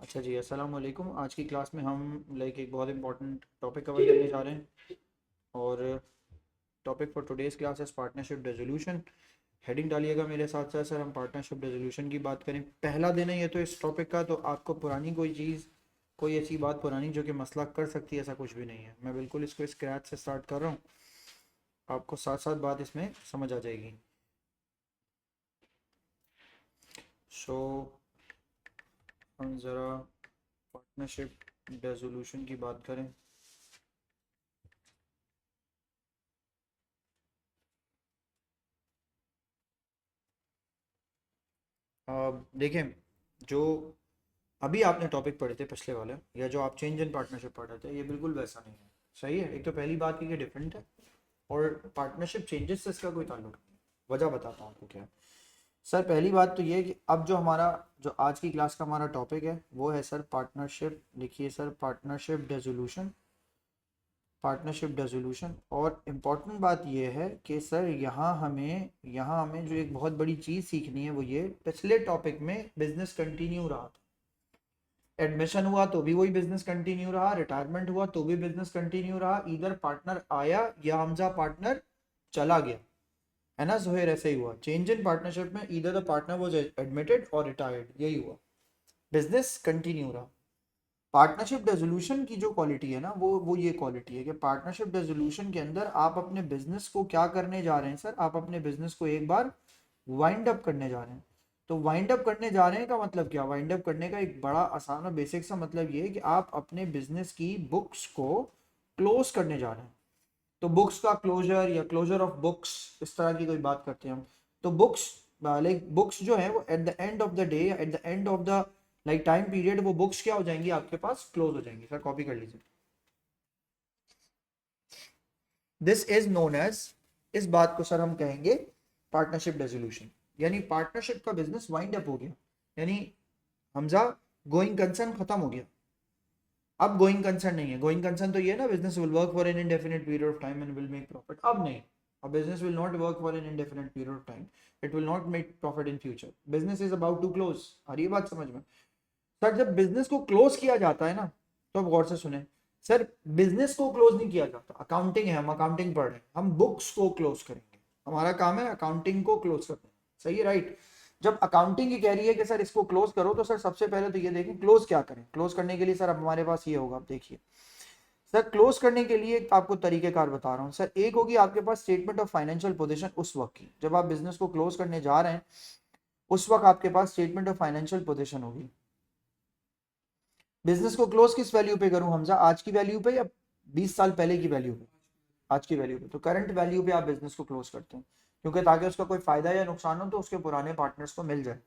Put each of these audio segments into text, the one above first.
अच्छा जी, अस्सलाम वालेकुम। आज की क्लास में हम एक बहुत इंपॉर्टेंट टॉपिक कवर करने जा रहे हैं और topic for today's class is partnership resolution. Heading डालिएगा मेरे साथ साथ। सर हम पार्टनरशिप रेजोल्यूशन की बात करें, पहला दिन है ये तो इस टॉपिक का, तो आपको पुरानी कोई चीज़, कोई ऐसी बात पुरानी जो कि मसला कर सकती है, ऐसा कुछ भी नहीं है। मैं बिल्कुल इसको स्क्रैच से स्टार्ट कर रहा हूँ, आपको साथ साथ बात इसमें समझ आ जाएगी। सो हम ज़रा पार्टनरशिप रेजोल्यूशन की बात करें। देखें, जो अभी आपने टॉपिक पढ़े थे पिछले वाले, या जो आप चेंज इन पार्टनरशिप पढ़ रहे थे, ये बिल्कुल वैसा नहीं है। सही है, एक तो पहली बात की डिफरेंट है, और पार्टनरशिप चेंजेस से इसका कोई ताल्लुक नहीं है। वजह बताता हूँ आपको क्या है। सर पहली बात तो ये है कि अब जो आज की क्लास का हमारा टॉपिक है वो है सर पार्टनरशिप। लिखिए sir, partnership resolution. Partnership resolution. और इम्पॉर्टेंट बात ये है कि सर यहाँ हमें जो एक बहुत बड़ी चीज़ सीखनी है वो ये, पिछले टॉपिक में बिजनेस कंटिन्यू रहा था। एडमिशन हुआ तो भी वही बिजनेस कंटिन्यू रहा, रिटायरमेंट हुआ तो भी बिजनेस कंटिन्यू रहा। इधर पार्टनर आया या हमजा पार्टनर चला गया, है ना जोहेर? ऐसे ही हुआ। चेंज इन पार्टनरशिप में इधर द पार्टनर वाज एडमिटेड और रिटायर्ड, यही हुआ, बिजनेस कंटिन्यू रहा। पार्टनरशिप रेजोल्यूशन की जो क्वालिटी है ना, वो ये क्वालिटी है कि पार्टनरशिप रेजोल्यूशन के अंदर आप अपने बिजनेस को क्या करने जा रहे हैं सर, आप अपने बिजनेस को एक बार वाइंड अप करने जा रहे हैं। तो वाइंड अप करने जा रहे हैं का मतलब क्या? वाइंड अप करने का एक बड़ा आसान और बेसिक सा मतलब ये है कि आप अपने बिजनेस की बुक्स को क्लोज करने जा रहे हैं। तो बुक्स का क्लोजर या क्लोजर ऑफ बुक्स, इस तरह की कोई बात करते हैं हम। तो बुक्स, बुक्स जो है वो at the end of the day, at the end of the time period, वो बुक्स क्या हो जाएंगी आपके पास? क्लोज हो जाएंगी। सर कॉपी कर लीजिए। दिस इज नोन एज, इस बात को सर हम कहेंगे पार्टनरशिप रेजोल्यूशन। यानी पार्टनरशिप का बिजनेस वाइंड अप हो गया, यानी हमजा गोइंग कंसर्न खत्म हो गया। अब गोइंग कंसर्न नहीं है। गोइंग कंसर्न तो ये है ना, business will work for an indefinite period of time and will make profit. अब नहीं, अब business will not work for an indefinite period of time, it will not make profit in future. Business is about to close. आ रही है बात समझ में? Sir जब बिजनेस को क्लोज किया जाता है ना, तो आप गौर से सुने सर, बिजनेस को क्लोज नहीं किया जाता। अकाउंटिंग है, हम अकाउंटिंग पढ़ रहे हैं, हम बुक्स को क्लोज करेंगे। हमारा काम है अकाउंटिंग को क्लोज करना। सही है, राइट? जब अकाउंटिंग ही कह रही है कि सर इसको क्लोज करो, तो सर सबसे पहले तो ये देखें क्लोज क्या करें। क्लोज करने के लिए सर अब हमारे पास ये होगा, आप देखिए सर, क्लोज करने के लिए आपको तरीकेकार बता रहा हूँ सर। एक होगी आपके पास स्टेटमेंट ऑफ फाइनेंशियल पोजीशन उस वक्त की, जब आप बिजनेस को क्लोज करने जा रहे हैं, उस वक्त आपके पास स्टेटमेंट ऑफ फाइनेंशियल पोजीशन होगी। बिजनेस को क्लोज किस वैल्यू पे करूं हमजा? आज की वैल्यू पे या 20 साल पहले की वैल्यू पे? आज की वैल्यू पे। तो करंट वैल्यू पे आप बिजनेस को क्लोज करते हैं, क्योंकि ताकि उसका कोई फायदा या नुकसान हो तो उसके पुराने पार्टनर्स को मिल जाए।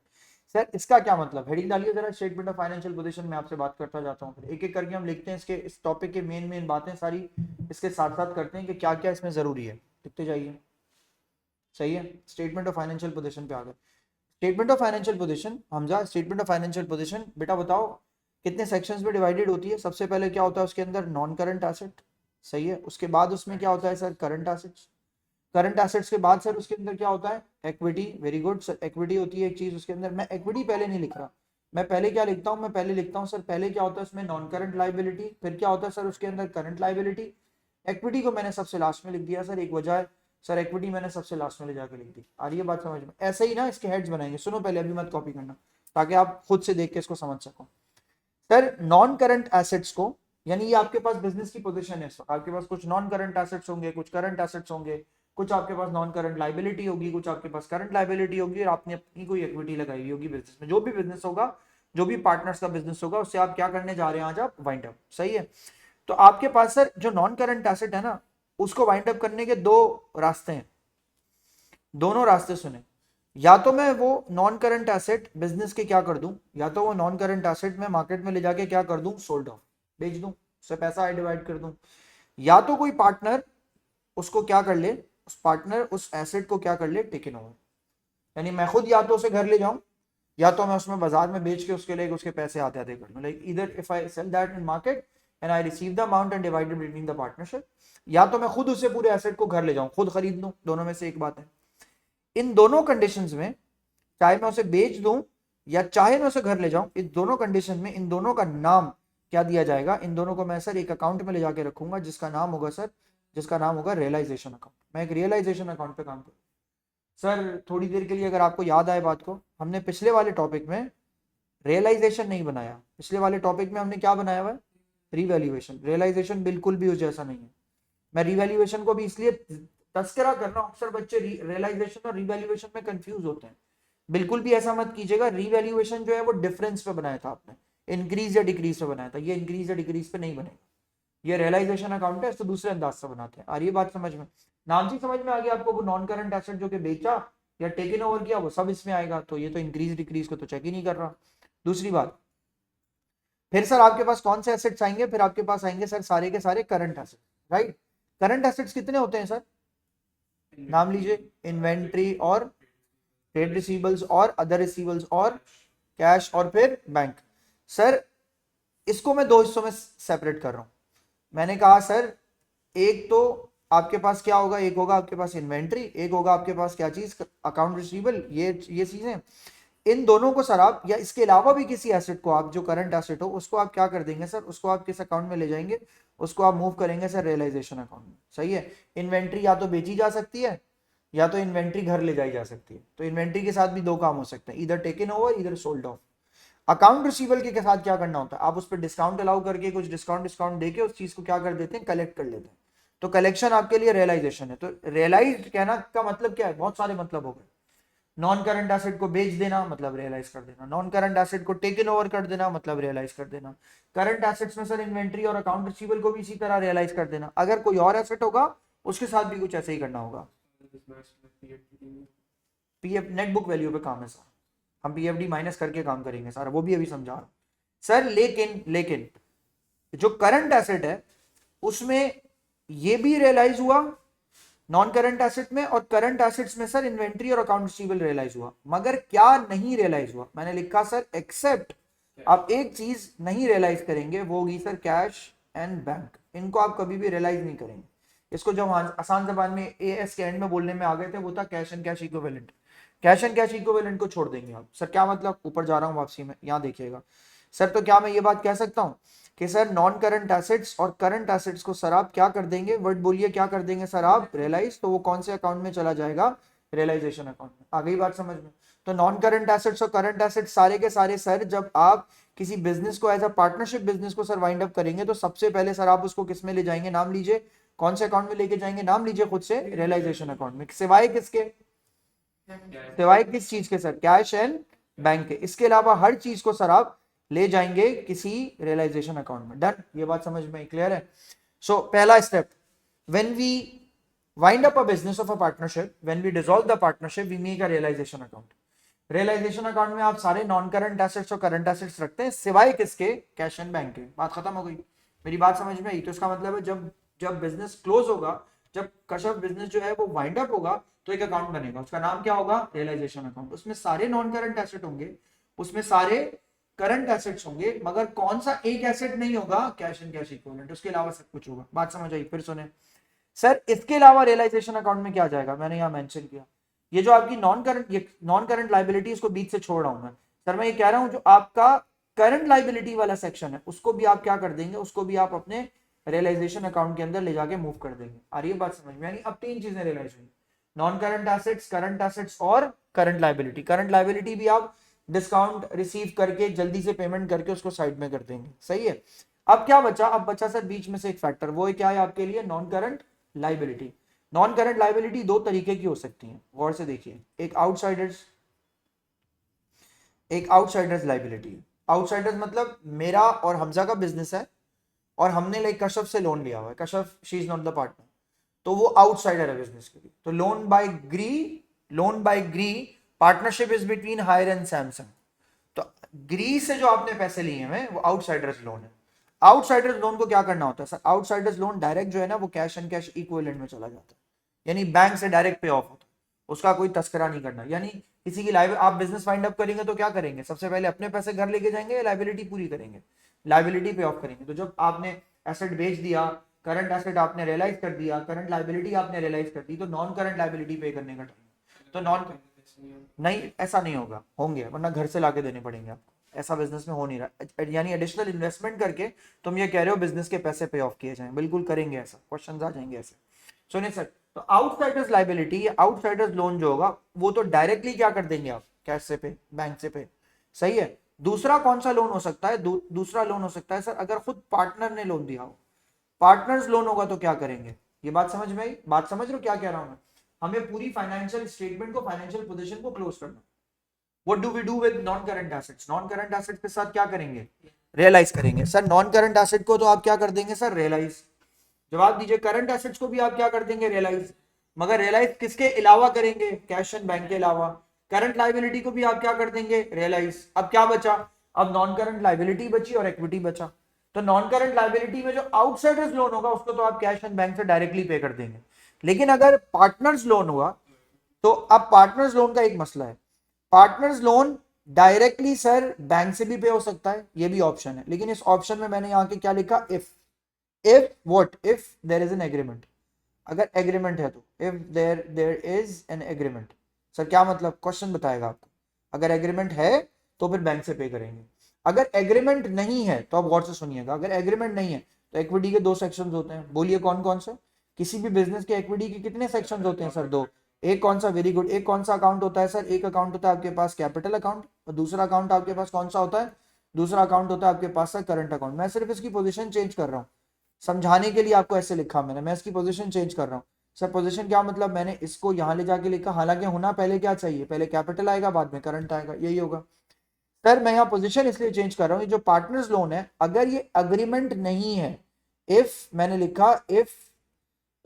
सर इसका क्या मतलब? हेडिंग डालिए जरा, स्टेटमेंट ऑफ फाइनेंशियल पोजीशन में आपसे बात करता जाता हूँ, एक एक करके हम लिखते हैं। इसके इस टॉपिक के मेन मेन बातें सारी इसके साथ साथ करते हैं कि क्या क्या इसमें जरूरी है। लिखते जाइए। सही है, स्टेटमेंट ऑफ फाइनेंशियल पोजीशन पे आ गए। Statement of financial position Hamza, statement of financial position बेटा बताओ कितने सेक्शंस में डिवाइडेड होती है? सबसे पहले क्या होता है उसके अंदर? Non current asset. सही है, उसके बाद उसमें क्या होता है sir? Current assets. Current assets के बाद सर उसके अंदर क्या होता है? Equity. Very good sir, equity होती है एक चीज उसके अंदर। मैं इक्विटी पहले नहीं लिख रहा, मैं पहले क्या लिखता हूँ? मैं पहले लिखता हूँ सर, पहले क्या होता है उसमें? Non current liability. फिर क्या होता है सर उसके अंदर? Current liability. इक्विटी को मैंने सबसे लास्ट में लिख दिया सर, एक वजह है सर, इक्विटी मैंने सबसे लास्ट में ले जाकर लिख दी। आ रही है बात समझ में? ऐसे ही ना इसके हेड्स बनाएंगे। सुनो पहले, अभी मत कॉपी करना, ताकि आप खुद से देख के इसको समझ सको। सर नॉन करंट एसेट्स को, यानी ये आपके पास बिजनेस की पोजीशन है, आपके पास कुछ नॉन करंट एसेट्स होंगे, कुछ करंट एसेट्स होंगे, कुछ आपके पास नॉन करंट लाइबिलिटी होगी, कुछ आपके पास करंट लाइबिलिटी होगी, और आपने अपनी कोई इक्विटी लगाई हुई होगी बिजनेस में। जो भी बिजनेस होगा, जो भी पार्टनर्स का बिजनेस होगा, उससे आप क्या करने जा रहे हैं आज? आप वाइंड अप। सही है, तो आपके पास सर जो नॉन करंट एसेट है ना, उसको वाइंड अप करने के दो रास्ते हैं। दोनों रास्ते सुने, या तो मैं वो नॉन करंट एसेट बिजनेस के क्या कर दूं, या तो वो नॉन करंट एसेट में मार्केट में ले जाके क्या कर दूं? सोल्ड ऑफ, बेच दूं, उससे पैसा डिवाइड कर दूं। या तो कोई पार्टनर उसको क्या कर ले, उस पार्टनर उस एसेट को क्या कर ले? Take in over. यानी मैं खुद या तो उसे घर ले जाऊं, या तो मैं उसमें बाजार में बेच के उसके लिए उसके पैसे आते आते कर लूं। लाइक इधर if I sell that in market and I receive the amount and divided between the partnership, या तो मैं खुद उसे पूरे एसेट को घर ले जाऊं, खुद खरीद लूं। दोनों में से एक बात है। इन दोनों कंडीशंस में, चाहे मैं उसे बेच दूं या चाहे मैं उसे घर ले जाऊं, इस दोनों कंडीशन में इन दोनों का नाम क्या दिया जाएगा, इन दोनों को मैं सर एक अकाउंट में ले जाके रखूंगा जिसका नाम होगा सर, जिसका नाम होगा रियलाइजेशन अकाउंट। मैं एक रियलाइजेशन अकाउंट पे काम करूँ। सर थोड़ी देर के लिए अगर आपको याद आए बात को, हमने पिछले वाले टॉपिक में रियलाइजेशन नहीं बनाया, पिछले वाले टॉपिक में हमने क्या बनाया हुआ है, रिवैल्यूएशन। रियलाइजेशन बिल्कुल भी उस जैसा नहीं है। मैं रिवैल्यूएशन को भी इसलिए तस्करा कर रहा हूं, अक्सर बच्चे रियलाइजेशन और रिवैल्यूएशन में कंफ्यूज होते हैं। बिल्कुल भी ऐसा मत कीजिएगा। रिवैल्यूएशन जो है वो डिफरेंस पे बनाया था आपने, इंक्रीज या डिक्रीज पे बनाया था, ये इंक्रीज या डिक्रीज पे नहीं बनेगा। ये रियलाइजेशन अकाउंट है, इसको दूसरे अंदाज से बनाते हैं। और ये बात समझ में, नाम से समझ में आ गया आपको, वो नॉन करंट एसेट जो कि बेचा या टेकन ओवर किया वो सब इसमें आएगा। तो ये तो इंक्रीज डिक्रीज को तो चेक ही नहीं कर रहा। दूसरी बात, फिर सर आपके पास कौन से एसेट्स आएंगे, फिर आपके पास आएंगे सर सारे के सारे current assets, right. Current assets कितने होते हैं सर, नाम लीजिए, इन्वेंट्री और ट्रेड रिसीवेबल्स और अदर रिसीवेबल्स और कैश और फिर बैंक। सर इसको मैं दो हिस्सों में सेपरेट कर रहा हूं। मैंने कहा सर एक तो आपके पास क्या होगा, एक होगा आपके पास इन्वेंट्री, एक होगा आपके पास क्या चीज, अकाउंट रिसीवेबल, ये चीजें। इन दोनों को सर आप, या इसके अलावा भी किसी एसेट को आप, जो करंट एसेट हो उसको आप क्या कर देंगे सर, उसको आप किस अकाउंट में ले जाएंगे, उसको आप मूव करेंगे सर रियलाइजेशन अकाउंट में। सही है। इन्वेंट्री या तो बेची जा सकती है या तो इन्वेंट्री घर ले जाई जा सकती है। तो इन्वेंट्री के साथ भी दो काम हो सकते हैं, इधर टेकन ओवर इधर सोल्ड ऑफ। अकाउंट रिसीवेबल के साथ क्या करना होता है, आप उस पर डिस्काउंट अलाउ करके कुछ डिस्काउंट देके उस चीज को क्या कर देते हैं, कलेक्ट कर लेते हैं। तो कलेक्शन आपके लिए रियलाइजेशन है। तो रियलाइज कहना का मतलब क्या है, बहुत सारे मतलब हो गए। नॉन करंट एसेट को बेच देना मतलब रियलाइज कर देना, नॉन करंट एसेट को टेकन ओवर कर देना मतलब रियलाइज कर देना। करंट एसेट्स में सर इन्वेंट्री और अकाउंट रिसीवेबल को भी इसी तरह रियलाइज कर देना। अगर कोई और एसेट होगा उसके साथ भी कुछ ऐसे ही करना होगा। पीएफ नेट बुक वैल्यू पे काम है सर, हम पीएफडी माइनस करके काम करेंगे सर, वो भी अभी समझा रहा हूं सर। लेकिन जो करंट एसेट है उसमें ये भी रियलाइज हुआ नॉन करंट एसेट में, और करंट एसेट्स में सर इन्वेंट्री और अकाउंट रिसीवेबल रियलाइज हुआ। मगर क्या नहीं रियलाइज हुआ, मैंने लिखा सर एक्सेप्ट, आप एक चीज नहीं रियलाइज करेंगे वो होगी सर कैश एंड बैंक। इनको आप कभी भी रियलाइज नहीं करेंगे। इसको जब आसान जबान में एएस के एंड में बोलने में आ गए थे वो था cash and cash equivalent. Cash and cash equivalent को छोड़ देंगे आप। सर क्या मतलब, ऊपर जा रहा हूं वापसी में, यहां देखिएगा सर। तो क्या मैं ये बात कह सकता हूं कि सर नॉन करंट एसेट्स और करंट एसेट्स को सर आप क्या कर देंगे, वर्ड बोलिए, क्या कर देंगे सर आप, रियलाइज। तो वो कौन से अकाउंट में चला जाएगा, रियलाइजेशन अकाउंट में। आ गई बात समझ में। तो नॉन करंट एसेट्स और करंट एसेट्स सारे के सारे सर, जब आप किसी बिजनेस को एज अ पार्टनरशिप बिजनेस को सर वाइंड अप करेंगे तो सबसे पहले सर आप उसको किस में ले जाएंगे, नाम लीजिए, कौन से अकाउंट में लेके जाएंगे, नाम लीजिए खुद से, रियलाइजेशन अकाउंट में। सिवाय किसके, सिवाय किस चीज के सर, कैश एंड बैंक के। इसके अलावा हर चीज को सर आप ले जाएंगे किसी रियलाइजेशन अकाउंट में। डन, ये बात समझ में क्लियर है। सो पहला स्टेप, when we wind up a business of a partnership, when we dissolve the partnership, we make a realization account. Realisation account में आप सारे नॉन करंट एसेट्स और करंट एसेट्स रखते हैं, सिवाय किसके, कैश एंड बैंक के। बात खत्म हो गई। मेरी बात समझ में आई। तो इसका मतलब है जब जब बिजनेस क्लोज होगा, जब कश्यप बिजनेस जो है वो वाइंड अप होगा, तो एक अकाउंट बनेगा, उसका नाम क्या होगा, रियलाइजेशन अकाउंट। उसमें सारे नॉन करंट एसेट होंगे, उसमें सारे करंट एसेट्स होंगे, मगर कौन सा एक एसेट नहीं होगा, कैश एंड कैश इक्विवेलेंट। उसके अलावा सब कुछ होगा। बात समझ आई। फिर सुने सर, इसके अलावा रियलाइजेशन अकाउंट में क्या जाएगा, मैंने यहां मेंशन किया, ये जो आपकी नॉन करंट लाइबिलिटी, इसको बीच से छोड़ रहा हूं मैं सर। मैं ये कह रहा हूं जो आपका करंट लाइबिलिटी वाला सेक्शन है उसको भी आप क्या कर देंगे, उसको भी आप अपने रियलाइजेशन अकाउंट के अंदर ले जाके मूव कर देंगे। और ये बात समझ में, यानी अब तीन चीजें रियलाइज हुई, नॉन करंट एसेट्स और करंट लाइबिलिटी। करंट लाइबिलिटी भी आप डिस्काउंट रिसीव करके जल्दी से पेमेंट करके उसको साइड में कर देंगे। सही है। अब क्या बचा, अब बचा सर बीच में से एक फैक्टर, वो क्या है आपके लिए, non current liability. Non current liability दो तरीके की हो सकती है, गौर से देखिए। एक आउटसाइडर्स लाइबिलिटी। आउटसाइडर्स मतलब मेरा और हमजा का बिजनेस है और हमने लाइक कश्यप से लोन लिया हुआ है, Kashyap she is not the partner, तो वो आउटसाइडर है बिजनेस के लिए। तो loan by Gree partnership is between Haier and Samsung. तो ग्री से जो आपने पैसे लिए हैं वो आउटसाइडर्स लोन है। आउटसाइडर्स लोन को क्या करना होता है सर, आउटसाइडर्स लोन डायरेक्ट जो है ना वो कैश एंड कैश इक्विवेलेंट में चला जाता है, यानी बैंक से डायरेक्ट पे ऑफ होता है, उसका कोई तस्करा नहीं करना। यानी किसी की आप बिजनेस वाइंड अप करेंगे तो क्या करेंगे, सबसे पहले अपने पैसे घर लेके जाएंगे या लाइबिलिटी पूरी करेंगे, लाइबिलिटी पे ऑफ करेंगे। तो जब आपने एसेट बेच दिया, करंट एसेट आपने रियलाइज कर दिया, करंट लाइबिलिटी आपने रियलाइज कर दी, तो नॉन करंट लाइबिलिटी पे करने का टाइम। तो नहीं, ऐसा नहीं होगा, होंगे, वरना घर से लाके देने पड़ेंगे आपको। ऐसा बिजनेस में हो नहीं रहा, यानी एडिशनल इन्वेस्टमेंट करके तुम ये कह रहे हो बिजनेस के पैसे पे ऑफ किए जाएं, बिल्कुल करेंगे ऐसा, क्वेश्चन आ जाएंगे ऐसे। सुनिए सर, तो आउटसाइडर्स लाइबिलिटी, ये आउटसाइडर्स लोन जो होगा वो तो डायरेक्टली क्या कर देंगे आप, कैश से पे, बैंक से पे, सही है। दूसरा कौन सा लोन हो सकता है, दूसरा लोन हो सकता है सर अगर खुद पार्टनर ने लोन दिया हो। पार्टनर्स लोन होगा तो क्या करेंगे, ये बात समझ में आई, बात समझ रहे हो क्या कह रहा हूं मैं। हमें पूरी फाइनेंशियल स्टेटमेंट को, फाइनेंशियल पोजीशन को क्लोज करना। What do we do with non current assets, non current assets के साथ क्या करेंगे, रियलाइज करेंगे। सर नॉन करंट एसेट को तो आप क्या कर देंगे सर, रियलाइज। जवाब दीजिए, करंट एसेट्स को भी आप क्या कर देंगे, रियलाइज। मगर रियलाइज किसके अलावा करेंगे, कैश एंड बैंक के अलावा। करंट लाइबिलिटी को भी आप क्या कर देंगे, रियलाइज। अब क्या बचा, अब नॉन करंट लाइबिलिटी बची और इक्विटी बचा। तो नॉन करंट लाइबिलिटी में जो आउटसाइडर्स लोन होगा उसको तो आप कैश एंड बैंक से डायरेक्टली पे कर देंगे। लेकिन अगर पार्टनर्स लोन हुआ तो अब पार्टनर्स लोन का एक मसला है, partners loan directly sir bank से भी पे हो सकता है, ये भी ऑप्शन है। लेकिन इस ऑप्शन में मैंने यहां के क्या लिखा, if what, if there is an agreement, अगर एग्रीमेंट है तो, if there is an agreement. Sir क्या मतलब, क्वेश्चन बताएगा आपको। अगर एग्रीमेंट है तो फिर बैंक से पे करेंगे, अगर एग्रीमेंट नहीं है तो आप गौर से सुनिएगा, अगर एग्रीमेंट नहीं है तो इक्विटी के दो सेक्शन होते हैं, बोलिए कौन कौन से। किसी भी बिजनेस के इक्विटी के कितने सेक्शन होते हैं सर, दो। एक कौन सा, वेरी गुड, एक कौन सा अकाउंट होता है सर, एक अकाउंट होता है आपके पास कैपिटल अकाउंट, और दूसरा अकाउंट आपके पास कौन सा होता है, दूसरा अकाउंट होता है आपके पास सर करंट अकाउंट। मैं सिर्फ इसकी पोजीशन चेंज कर रहा हूँ, समझाने के लिए आपको ऐसे लिखा मैंने, मैं इसकी पोजीशन चेंज कर रहा हूँ। सर पोजीशन क्या मतलब, मैंने इसको यहाँ ले जाके लिखा, हालांकि होना पहले क्या चाहिए, पहले कैपिटल आएगा बाद में करंट आएगा, यही होगा। सर मैं यहाँ पोजीशन इसलिए चेंज कर रहा हूँ, ये जो पार्टनर्स लोन है अगर ये अग्रीमेंट नहीं है, इफ मैंने लिखा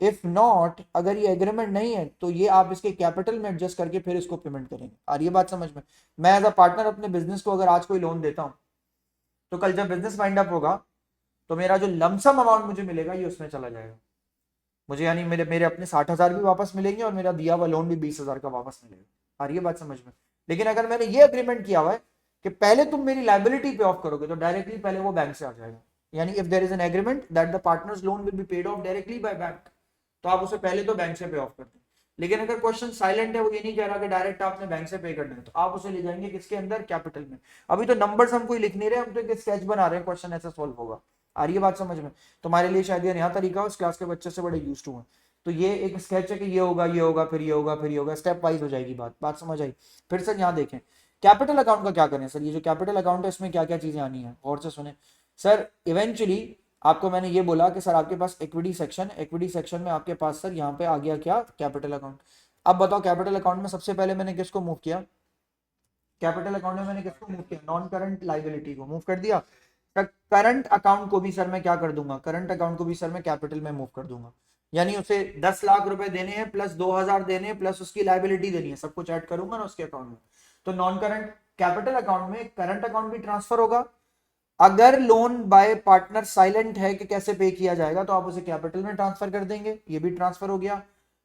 इफ नॉट, अगर ये एग्रीमेंट नहीं है तो ये आप इसके कैपिटल में एडजस्ट करके फिर इसको पेमेंट करेंगे। और ये बात समझ में, मैं एज अ पार्टनर अपने बिजनेस को अगर आज कोई लोन देता हूँ तो कल जब बिजनेस वाइंड अप होगा तो मेरा जो लमसम अमाउंट मुझे मिलेगा ये उसमें चला जाएगा मुझे, यानी मेरे मेरे अपने 60,000 भी वापस मिलेंगे और मेरा दिया हुआ लोन भी 20,000 का वापस मिलेगा। और ये बात समझ में। लेकिन अगर मैंने ये अग्रीमेंट किया हुआ है कि पहले तुम मेरी लाइबिलिटी पे ऑफ करोगे तो डायरेक्टली पहले वो बैंक से आ जाएगा, यानी if there is an agreement that the partners loan will be paid off directly by bank, तो आप उसे पहले तो बैंक से पे ऑफ करते हैं। लेकिन अगर क्वेश्चन साइलेंट है, वो ये नहीं कह रहा कि डायरेक्ट आपने बैंक से पे करना है, तो आप उसे ले जाएंगे किसके अंदर, कैपिटल में। अभी तो नंबर्स हम कोई लिख नहीं रहे, हम तो एक स्केच बना रहे हैं, क्वेश्चन ऐसा सॉल्व होगा। आ रही है बात समझ में। तुम्हारे लिए शायद ये नया तरीका हो, इस क्लास के बच्चे से बड़े यूज्ड टू हैं। तो ये एक स्केच है कि ये होगा, ये होगा, फिर ये होगा, फिर ये होगा, स्टेप वाइज हो जाएगी बात, बात समझ आई। फिर सर यहाँ देखें कैपिटल अकाउंट का क्या करें सर, ये जो कैपिटल अकाउंट है इसमें क्या क्या चीजें आनी है, और से सुने सर। इवेंचुअली आपको मैंने ये बोला कि सर आपके पास इक्विटी सेक्शन, इक्विटी सेक्शन में आपके पास सर यहाँ पे आ गया क्या, कैपिटल अकाउंट। अब बताओ कैपिटल अकाउंट में सबसे पहले मैंने किसको मूव किया, कैपिटल अकाउंट में मैंने किसको मूव किया, नॉन करंट लाइबिलिटी को मूव कर दिया। करंट अकाउंट को भी सर मैं क्या कर दूंगा, करंट अकाउंट को भी सर मैं कैपिटल में मूव कर दूंगा। यानी उसे 10 लाख रुपए देने हैं प्लस 2,000 देने हैं प्लस उसकी लाइबिलिटी देनी है, सब कुछ ऐड करूंगा ना उसके अकाउंट में। तो नॉन करंट कैपिटल अकाउंट में करंट अकाउंट भी ट्रांसफर होगा। अगर लोन बाय पार्टनर साइलेंट है कि कैसे पे किया जाएगा तो आप उसे कैपिटल में ट्रांसफर कर देंगे, ये भी ट्रांसफर हो गया।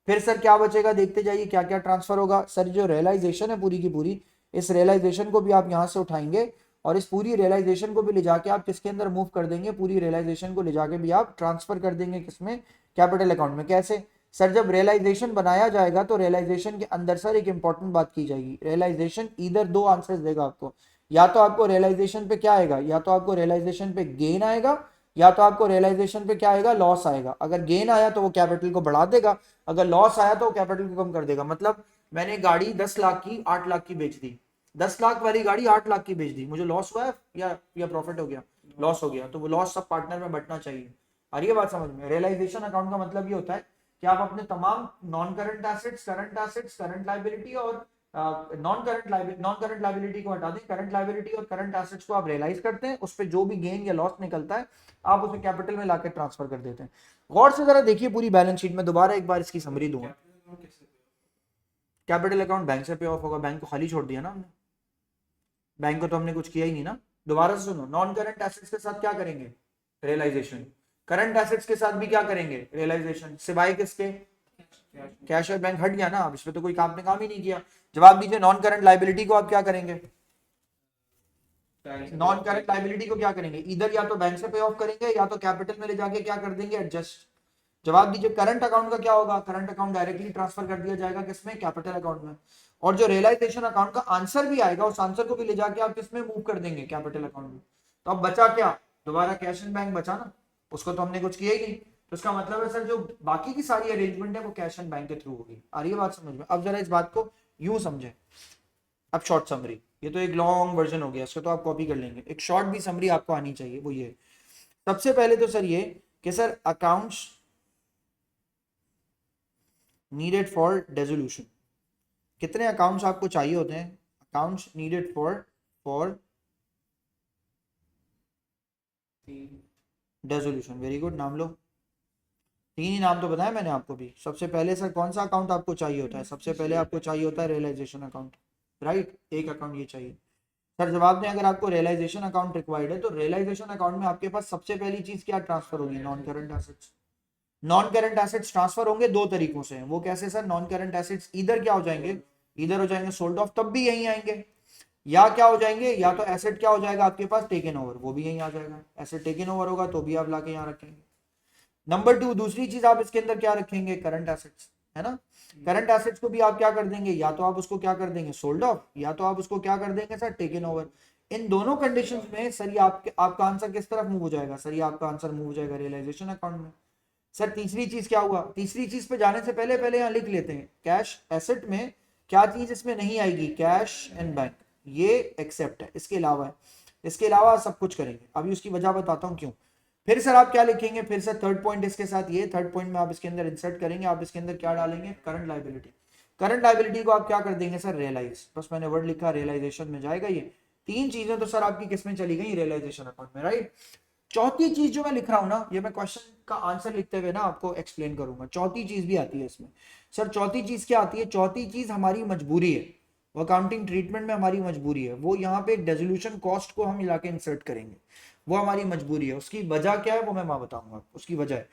फिर सर क्या बचेगा, देखते जाइए क्या क्या ट्रांसफर होगा। सर जो रियलाइजेशन है पूरी की पूरी, इस रियलाइजेशन को भी आप यहां से उठाएंगे और इस पूरी रियलाइजेशन को भी ले जाके आप किसके अंदर मूव कर देंगे, पूरी रियलाइजेशन को ले जाके भी आप ट्रांसफर कर देंगे किसमें, कैपिटल अकाउंट में। कैसे सर, जब रियलाइजेशन बनाया जाएगा तो रियलाइजेशन के अंदर सर एक इंपॉर्टेंट बात की जाएगी, रियलाइजेशन इधर दो आंसर्स देगा आपको, या तो आपको रियलाइजेशन पे क्या आएगा, या तो आपको रियलाइजेशन पे गेन आएगा, या तो आपको रियलाइजेशन पे क्या आएगा, लॉस आएगा। अगर गेन आया तो वो कैपिटल को बढ़ा देगा, अगर लॉस आया तो वो कैपिटल को कम कर देगा। मतलब मैंने गाड़ी 10 लाख की 8 लाख की बेच दी, 10 लाख वाली गाड़ी 8 लाख की बेच दी, मुझे लॉस हुआ है या प्रॉफिट हो गया, लॉस हो गया। तो वो लॉस सब पार्टनर में बंटना चाहिए। और ये बात समझ में, रियलाइजेशन अकाउंट का मतलब ये होता है कि आप अपने तमाम non current assets, current liability और नॉन करंट लाइबिलिटी को हटा दें, करंट लाइबिलिटी और करंट एसेट्स को आप रियलाइज करते हैं, उस पर जो भी गेन या लॉस निकलता है आप उसे कैपिटल में लाकर ट्रांसफर कर देते हैं। गौर से जरा देखिए पूरी बैलेंस शीट में, दोबारा एक बार इसकी समरी दूंगा। कैपिटल अकाउंट बैंक से पे ऑफ होगा, बैंक को खाली छोड़ दिया ना हमने, बैंक को तो हमने कुछ किया ही नहीं ना। दोबारा से सुनो, नॉन करंट एसेट्स के साथ क्या करेंगे, रियलाइजेशन। करंट एसेट्स के साथ भी क्या करेंगे, रियलाइजेशन, सिवाय किसके, कैश और बैंक हट गया ना, अब इसमें तो कोई काम ही नहीं किया। जवाब दीजिए, नॉन करंट लाइबिलिटी को आप क्या करेंगे, नॉन करंट लाइबिलिटी को क्या करेंगे, इधर या तो बैंक से पे ऑफ करेंगे या तो कैपिटल में ले जाके क्या कर देंगे, एडजस्ट। जवाब दीजिए, करंट अकाउंट का क्या होगा? करंट अकाउंट डायरेक्टली ट्रांसफर कर दिया जाएगा किसमें? कैपिटल अकाउंट में। और जो रियलाइजेशन अकाउंट का आंसर भी आएगा, उस आंसर को भी ले जाके आप किसमें मूव कर देंगे? कैपिटल अकाउंट में। तो अब बचा क्या? दोबारा कैश एंड बैंक बचा ना, उसको तो हमने कुछ किया ही नहीं। तो इसका मतलब है सर जो बाकी की सारी अरेंजमेंट है वो कैश एंड बैंक के थ्रू होगी। आ रही है बात समझ में? अब जरा इस बात को यूं समझे। अब शॉर्ट समरी, ये तो एक लॉन्ग वर्जन हो गया, इसको तो आप कॉपी कर लेंगे। एक शॉर्ट भी समरी आपको आनी चाहिए, वो ये सबसे पहले तो सर ये कि sir accounts needed for dissolution, कितने अकाउंट्स आपको चाहिए होते हैं? Accounts needed for dissolution. Very good, नाम लो। तीन ही नाम तो बताया मैंने आपको भी। सबसे पहले सर कौन सा अकाउंट आपको चाहिए होता है? सबसे पहले आपको चाहिए होता है रियलाइजेशन अकाउंट, राइट? एक अकाउंट ये चाहिए। सर जवाब दें, अगर आपको रियलाइजेशन अकाउंट रिक्वायर्ड है तो रियलाइजेशन अकाउंट में आपके पास सबसे पहली चीज क्या ट्रांसफर होगी? Non current assets. Non current assets transfer होंगे दो तरीकों से। वो कैसे सर? नॉन करंट एसेट्स इधर क्या हो जाएंगे? इधर हो जाएंगे सोल्ड ऑफ, तब भी यहीं आएंगे। या क्या हो जाएंगे? या तो एसेट क्या हो जाएगा आपके पास? टेकन ओवर, वो भी यहीं आ जाएगा। एसेट टेकन ओवर होगा तो भी आप लाके यहाँ रखेंगे। नंबर टू, दूसरी चीज आप इसके अंदर क्या रखेंगे? करंट एसेट्स, है ना? करंट एसेट्स को भी आप क्या कर देंगे? या तो आप उसको क्या कर देंगे? सोल्ड ऑफ, या तो आप उसको क्या कर देंगे सर? Taken over. इन दोनों कंडीशंस में सर ये आपका आंसर किस तरफ मूव हो जाएगा? सर ये आपका आंसर मूव हो जाएगा रियलाइजेशन अकाउंट में। सर तीसरी चीज क्या हुआ? तीसरी चीज पे जाने से पहले पहले यहाँ लिख लेते हैं, कैश एसेट में क्या चीज इसमें नहीं आएगी? कैश एंड बैंक, ये एक्सेप्ट है, इसके अलावा है। इसके अलावा सब कुछ करेंगे, अभी उसकी वजह बताता हूँ क्यों। फिर सर आप क्या लिखेंगे? फिर सर थर्ड पॉइंट इसके साथ, ये थर्ड पॉइंट में आप इसके अंदर इंसर्ट करेंगे, आप इसके अंदर क्या डालेंगे? Current liability. करंट लाइबिलिटी को आप क्या कर देंगे सर? रियलाइज। बस मैंने वर्ड लिखा, रियलाइजेशन में जाएगा ये। तीन चीजें तो सर आपकी किस में चली गई? रियलाइजेशन अकाउंट में, राइट? चौथी चीज जो मैं लिख रहा हूं ना, ये मैं क्वेश्चन का आंसर लिखते हुए ना आपको एक्सप्लेन करूंगा। चौथी चीज भी आती है इसमें। सर चौथी चीज क्या आती है? चौथी चीज हमारी मजबूरी है, वो अकाउंटिंग ट्रीटमेंट में हमारी मजबूरी है। वो यहाँ पे डेजोल्यूशन कॉस्ट को हम मिला के इंसर्ट करेंगे, वो हमारी मजबूरी है। उसकी वजह क्या है वो मैं बताऊंगा, उसकी वजह है।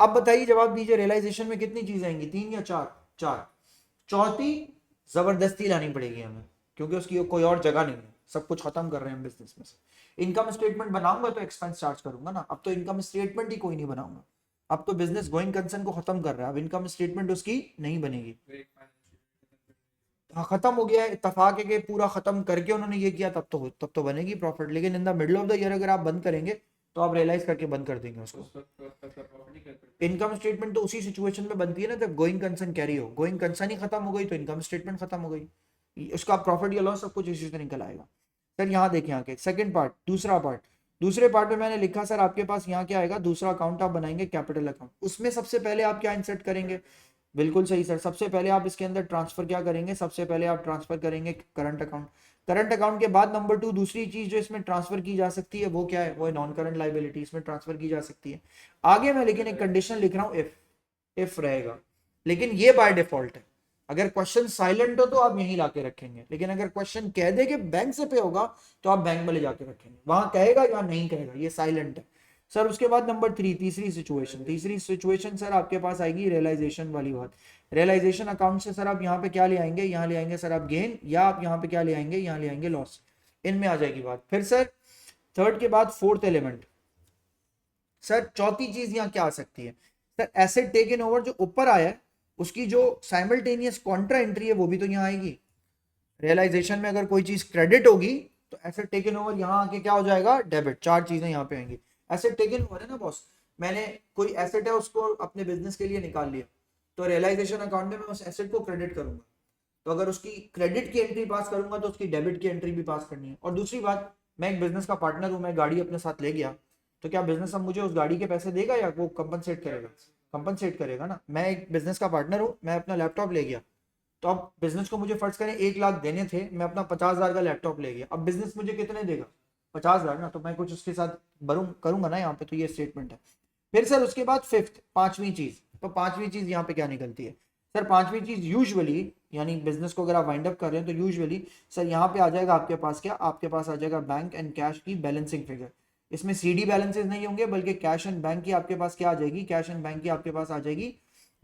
अब बताइए, जवाब दीजिए, रियलाइजेशन में कितनी चीजें आएंगी? तीन या चार? चार। चौथी जबरदस्ती लानी पड़ेगी हमें, क्योंकि उसकी कोई और जगह नहीं है, सब कुछ खत्म कर रहे हैं बिजनेस में से। इनकम स्टेटमेंट बनाऊंगा तो एक्सपेंस चार्ज करूंगा ना, अब तो इनकम स्टेटमेंट ही कोई नहीं बनाऊंगा। अब तो बिजनेस गोइंग कंसर्न को खत्म कर रहा है, अब इनकम स्टेटमेंट उसकी नहीं बनेगी। हाँ खत्म हो गया है, इत्तेफाक है कि पूरा खत्म करके उन्होंने ये किया, तब तो बनेगी प्रॉफिट। लेकिन in the middle of the year अगर आप बंद करेंगे तो आप रियलाइज करके बंद कर देंगे उसको। इनकम स्टेटमेंट तो उसी सिचुएशन में बनती है ना जब गोइंग कंसर्न कैरी हो। गोइंग कंसर्न ही खत्म हो गई तो इनकम स्टेटमेंट खत्म हो गई, उसका प्रॉफिट या लॉस सब कुछ इसी से निकल आएगा। सर यहाँ देखें आके सेकंड पार्ट, दूसरा पार्ट। दूसरे पार्ट में मैंने लिखा सर आपके पास यहाँ क्या आएगा? दूसरा अकाउंट आप बनाएंगे कैपिटल अकाउंट। उसमें सबसे पहले आप क्या इंसर्ट करेंगे? बिल्कुल सही सर, सबसे पहले आप इसके अंदर ट्रांसफर क्या करेंगे? सबसे पहले आप ट्रांसफर करेंगे करंट अकाउंट। करंट अकाउंट के बाद नंबर टू, दूसरी चीज जो इसमें ट्रांसफर की जा सकती है वो क्या है? वो नॉन करंट लाइबिलिटी, इसमें ट्रांसफर की जा सकती है। आगे मैं लेकिन एक कंडीशन लिख रहा हूँ, इफ रहेगा। लेकिन ये बाय डिफॉल्ट है। अगर क्वेश्चन साइलेंट हो तो आप यहीं लाके रखेंगे, लेकिन अगर क्वेश्चन कह दे कि बैंक से पे होगा तो आप बैंक में ले जाके रखेंगे। वहां कहेगा या नहीं कहेगा, ये साइलेंट है सर। उसके बाद नंबर थ्री, तीसरी सिचुएशन सर आपके पास आएगी रियलाइजेशन वाली बात। रियलाइजेशन अकाउंट से सर आप यहाँ पे क्या ले आएंगे? यहाँ ले आएंगे सर आप गेन, या आप यहाँ पे क्या ले आएंगे? यहाँ ले आएंगे लॉस। इनमें आ जाएगी बात। फिर सर थर्ड के बाद फोर्थ एलिमेंट, सर चौथी चीज यहाँ क्या आ सकती है? सर एसेट टेकन ओवर जो ऊपर आया है उसकी जो साइमल्टेनियस कॉन्ट्रा एंट्री है वो भी तो यहाँ आएगी। रियलाइजेशन में अगर कोई चीज क्रेडिट होगी तो एसेट टेकन ओवर यहाँ आके क्या हो जाएगा? डेबिट। चार चीजें यहाँ पे आएंगी। एसेट टेकन ओवर है ना बॉस, मैंने कोई एसेट है उसको अपने बिजनेस के लिए निकाल लिया, तो रियलाइजेशन अकाउंट में मैं उस एसेट को क्रेडिट करूंगा। तो अगर उसकी क्रेडिट की एंट्री पास करूंगा तो उसकी डेबिट की एंट्री भी पास करनी है। और दूसरी बात, मैं एक बिजनेस का पार्टनर हूं, मैं गाड़ी अपने साथ ले गया, तो क्या बिजनेस अब मुझे उस गाड़ी के पैसे देगा या वो कंपनसेट करेगा? कंपनसेट करेगा ना। मैं एक बिजनेस का पार्टनर हूँ, मैं अपना लैपटॉप ले गया, तो अब बिजनेस को मुझे फर्ज करें 1 लाख देने थे, मैं अपना 50,000 का लैपटॉप ले गया, अब बिजनेस मुझे कितने देगा? 50,000 ना, तो मैं कुछ उसके साथ करूंगा ना यहाँ पे। तो ये स्टेटमेंट है। फिर सर उसके बाद फिफ्थ, पांचवी चीज, तो पांचवी चीज यहाँ पे क्या निकलती है? सर पांचवी चीज यूजुअली, यानी बिजनेस को अगर आप वाइंड अप कर रहे हैं तो यूजुअली सर यहाँ पे आ जाएगा आपके पास क्या? आपके पास आ जाएगा बैंक एंड कैश की बैलेंसिंग फिगर। इसमें सीडी बैलेंसेस नहीं होंगे, बल्कि कैश एंड बैंक की आपके पास क्या आ जाएगी? कैश एंड बैंक की आपके पास आ जाएगी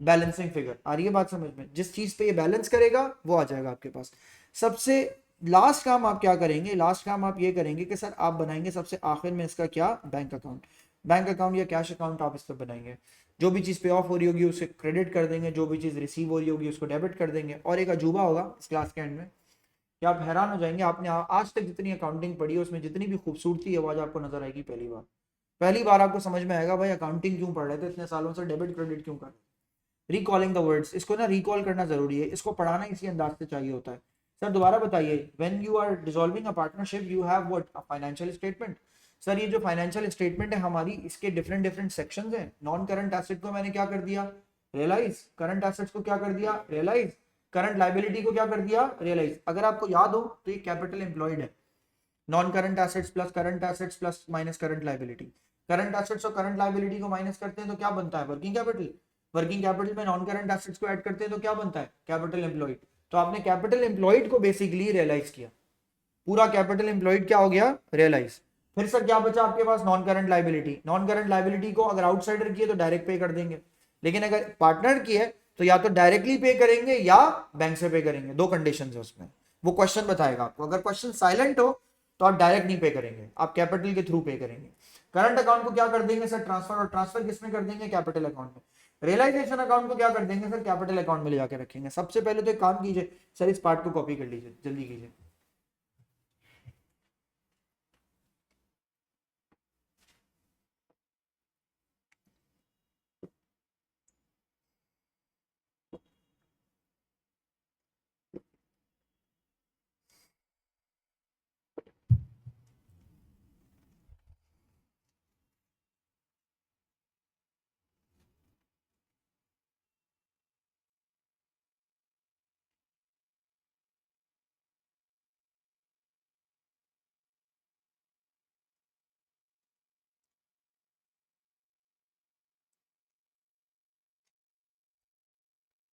बैलेंसिंग फिगर। आ रही है बात समझ में? जिस चीज पे ये बैलेंस करेगा वो आ जाएगा आपके पास। सबसे लास्ट काम आप क्या करेंगे? लास्ट काम आप ये करेंगे कि सर आप बनाएंगे सबसे आखिर में इसका क्या? Bank account. बैंक अकाउंट या कैश अकाउंट आप इस पर बनाएंगे। जो भी चीज़ पे ऑफ हो रही होगी उसे क्रेडिट कर देंगे, जो भी चीज़ रिसीव हो रही होगी उसको डेबिट कर देंगे। और एक अजूबा होगा इस क्लास के एंड में कि आप हैरान हो जाएंगे, आपने आज तक जितनी अकाउंटिंग पढ़ी है उसमें जितनी भी खूबसूरती है वो आज आपको नजर आएगी पहली बार आपको समझ में आएगा भाई अकाउंटिंग क्यों पढ़ रहे थे इतने सालों से, डेबिट क्रेडिट क्यों कर। रिकॉलिंग द वर्ड्स, इसको ना रिकॉल करना जरूरी है, इसको पढ़ाना इसी अंदाज से चाहिए होता है। सर दोबारा बताइए, when you are dissolving a partnership you have what, a financial statement. Sir ये जो फाइनेंशियल स्टेटमेंट है हमारी, इसके डिफरेंट डिफरेंट सेक्शंस हैं। नॉन करंट एसेट को मैंने क्या कर दिया, रियलाइज। करंट एसेट्स को क्या कर दिया, रियलाइज। करंट लाइबिलिटी को क्या कर दिया, रियलाइज। अगर आपको याद हो तो ये कैपिटल एम्प्लॉयड है, non current assets plus current assets plus minus current liability. Current assets और करंट लाइबिलिटी को माइनस करते हैं तो क्या बनता है, वर्किंग कैपिटल। वर्किंग कैपिटल में नॉन करंट एसेट्स को ऐड करते हैं तो क्या बनता है, कैपिटल एम्प्लॉयड। तो आपने कैपिटल एम्प्लॉयड को बेसिकली रियलाइज किया, पूरा कैपिटल एम्प्लॉयड क्या हो गया, रियलाइज। फिर सर क्या बचा आपके पास, non current liability. Non current liability को अगर आउटसाइडर की है तो डायरेक्ट पे कर देंगे, लेकिन अगर पार्टनर की है तो या तो डायरेक्टली पे करेंगे या बैंक से पे करेंगे। दो कंडीशन है उसमें, वो क्वेश्चन बताएगा आपको। अगर क्वेश्चन साइलेंट हो तो आप डायरेक्ट नहीं पे करेंगे, आप कैपिटल के थ्रू पे करेंगे। करंट अकाउंट को क्या कर देंगे सर, ट्रांसफर। और ट्रांसफर किसमें कर देंगे, कैपिटल अकाउंट में। रियलाइजेशन अकाउंट को क्या कर देंगे सर, कैपिटल अकाउंट में ले जाकर रखेंगे। सबसे पहले तो एक काम कीजिए सर, इस पार्ट को कॉपी कर लीजिए, जल्दी कीजिए।